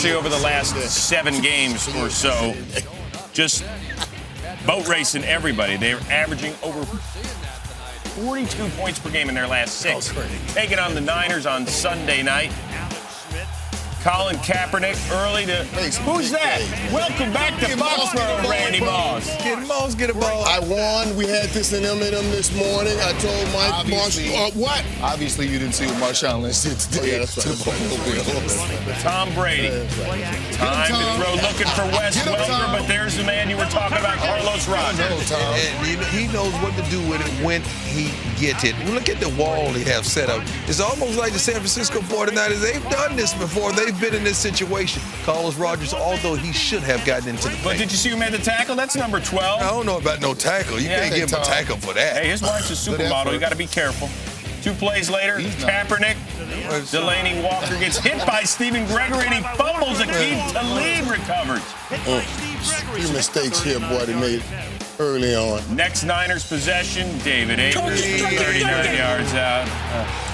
especially over the last 7 games or so. Just boat racing everybody. They're averaging over 42 points per game in their last 6. Taking on the Niners on Sunday night. Colin Kaepernick early to... Who's that? Welcome back to Foxborough, Randy Moss. Get a ball. I won. We had this in M&M this morning. I told Mike Marshall... what? Obviously, you didn't see what Marshawn Lynch did today to the Buffalo Bills. Tom Brady. Time to throw, looking for Wes Welker, but there's the man you were talking about, Carlos Rogers. And he knows what to do with it when he gets it. Look at the wall they have set up. It's almost like the San Francisco 49ers. They've done this before. They've been in this situation. Carlos Rogers, although he should have gotten into the paint. But did you see who made the tackle? That's number 12. I don't know about no tackle. You can't give him a tackle for that. Hey, his wife's a supermodel. You got to be careful. 2 plays later, Kaepernick, Delaney Walker gets hit by Stephen Gregory, and he fumbles. Akeem Talib recovers. 3 mistakes here, boy, they made early on. Next Niners possession, David Akers, 39 yards out.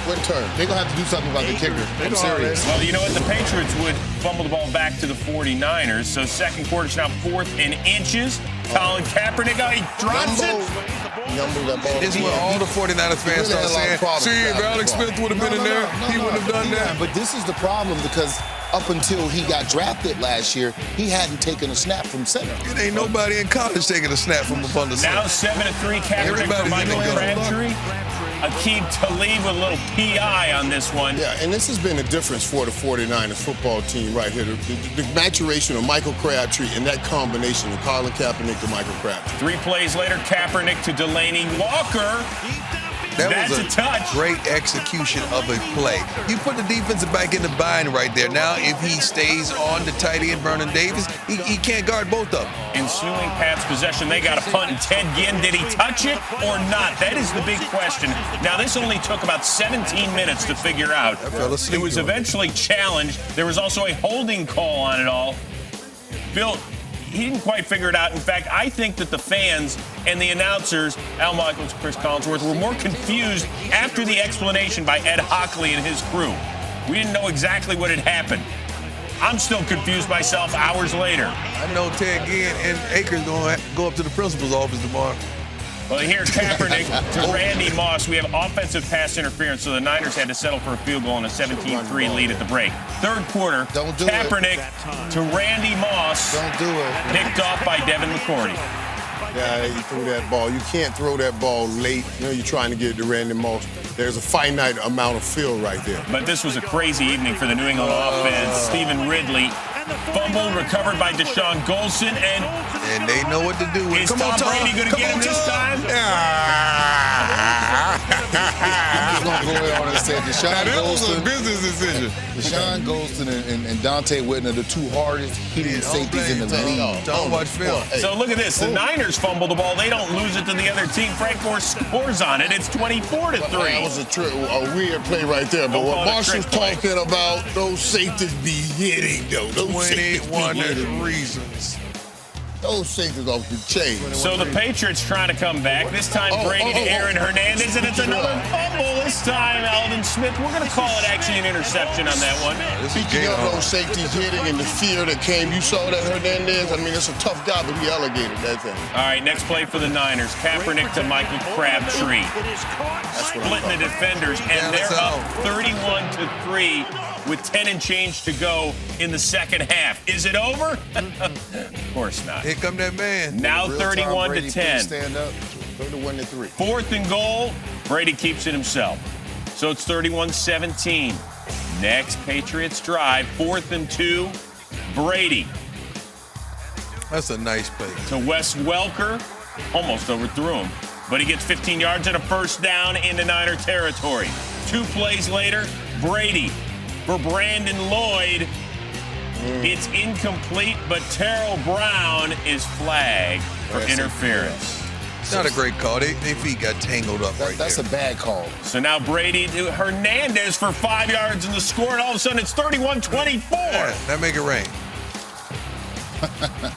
What turn? They're going to have to do something about the kicker. I'm serious. Well, you know what? The Patriots would fumble the ball back to the 49ers. So second quarter's now 4th and inches. Colin Kaepernick, he drops it. This is where all the 49ers fans start saying, see, if Alex Smith would have been in there, he wouldn't have done that. But this is the problem because up until he got drafted last year, he hadn't taken a snap from center. It ain't nobody in college taking a snap from above the center. Now 7-3, Kaepernick for Michael Crabtree. Akeem Talib with a little PI on this one. Yeah, and this has been a difference for the 49ers football team right here. The maturation of Michael Crabtree and that combination of Colin Kaepernick to Michael Crabtree. 3 plays later, Kaepernick to Delaney Walker. That was a touch. Great execution of a play. You put the defensive back in the bind right there. Now, if he stays on the tight end, Vernon Davis, he can't guard both of them. Ensuing Pats possession, they got a punt, and Ted Ginn, did he touch it or not? That is the big question. Now, this only took about 17 minutes to figure out. It was eventually challenged. There was also a holding call on it all. Bill, he didn't quite figure it out. In fact, I think that the fans and the announcers, Al Michaels, Chris Collinsworth, were more confused after the explanation by Ed Hockley and his crew. We didn't know exactly what had happened. I'm still confused myself hours later. I know Ted Ginn and Akers going to go up to the principal's office tomorrow. Well, here, Kaepernick to Randy Moss. We have offensive pass interference, so the Niners had to settle for a field goal and a 17-3 lead at the break. Third quarter, Kaepernick to Randy Moss. Don't do it. Picked off by Devin McCourty. Yeah, he threw that ball. You can't throw that ball late. You know, you're trying to get it to Randy Moss. There's a finite amount of field right there. But this was a crazy evening for the New England offense. Stephen Ridley fumbled, recovered by Deshaun Golson, and they know what to do with it. Is Tom Brady going to get him this time? I'm just going to go on and say Deshaun Golson. A business decision. Deshaun Golson and Dante Whitner, the 2 hardest hitting safeties in the league. Don't watch film. So look at this. The Niners fumble the ball. They don't lose it to the other team. Frank Gore scores on it. It's 24-3. That was a weird play right there. But what Marshall's talking about, those safeties be hitting, though. Those 21 reasons. Those safeties off the chain. So the Patriots trying to come back. This time Brady to Aaron Hernandez, and it's another fumble. This time Alvin Smith. We're going to call it actually an interception on that one. Speaking of those safeties hitting and the fear that came, you saw that Hernandez? I mean, it's a tough guy, but he alligated that thing. All right, next play for the Niners. Kaepernick to Michael Crabtree. Splitting the defenders, and they're up 31-3. With 10 and change to go in the second half. Is it over? Of course not. Here come that man. Now 31-10. Stand up. 31-3. 4th and goal. Brady keeps it himself. So it's 31-17. Next Patriots drive. 4th and 2. Brady. That's a nice play. To Wes Welker. Almost overthrew him. But he gets 15 yards and a first down into Niner territory. 2 plays later, Brady. For Brandon Lloyd, it's incomplete, but Terrell Brown is flagged for interference. It's not a great call. Their feet got tangled up right there. That's a bad call. So now Brady to Hernandez for 5 yards in the score, and all of a sudden it's 31-24. Yeah, that make it rain.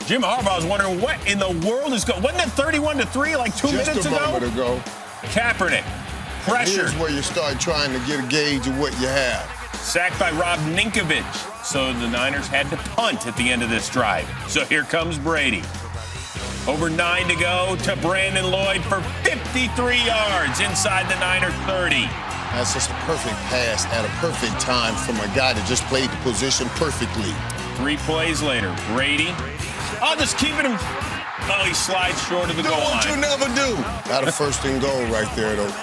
Jim Harbaugh was wondering what in the world is going. Wasn't that 31-3 like 2 minutes ago? Just a moment ago. Kaepernick, pressure. Here's where you start trying to get a gauge of what you have. Sacked by Rob Ninkovich. So the Niners had to punt at the end of this drive. So here comes Brady. Over 9 to go to Brandon Lloyd for 53 yards inside the Niner 30. That's just a perfect pass at a perfect time from a guy that just played the position perfectly. 3 plays later, Brady. Oh, just keeping him. Oh, he slides short of the goal line. Do what you never do. Got a first and goal right there, though.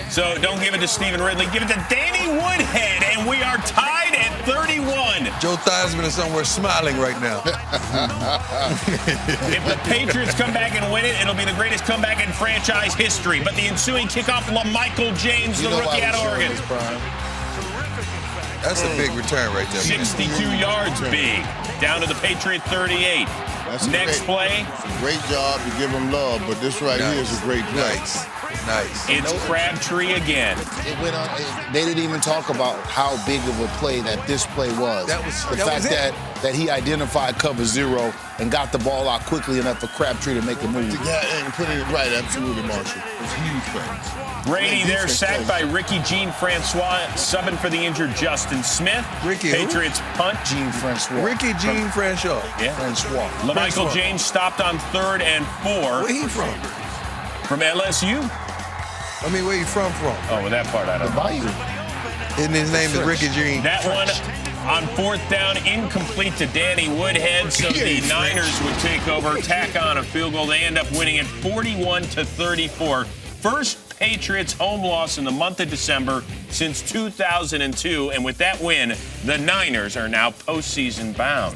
So don't give it to Stephen Ridley. Give it to Danny Woodhead, and we are tied at 31. Joe Theismann is somewhere smiling right now. If the Patriots come back and win it, it'll be the greatest comeback in franchise history. But the ensuing kickoff, LaMichael James, the rookie out of Oregon. That's a big return right there. 62 yards big. Down to the Patriot 38. Next play. Great job to give him love, but this right here is a great play. Nice. It's Crabtree again. It went on. They didn't even talk about how big of a play this play was. The fact that he identified cover 0 and got the ball out quickly enough for Crabtree to make a move. Yeah, and put it right, absolutely, Marshall. It was a huge play. Brady there sacked by Ricky Jean-Francois, subbing for the injured Justin Smith. Patriots punt. Jean-Francois. Ricky Jean-Francois. Yeah. Francois. LaMichael James stopped on 3rd and 4. Where he from? From LSU. I mean, where you from? Oh, well, that part I don't know. Bayou. And his name is Ricky Jean. That one on 4th down, incomplete to Danny Woodhead, so the Niners would take over, tack on a field goal. They end up winning it 41-34. First Patriots home loss in the month of December since 2002, and with that win, the Niners are now postseason bound.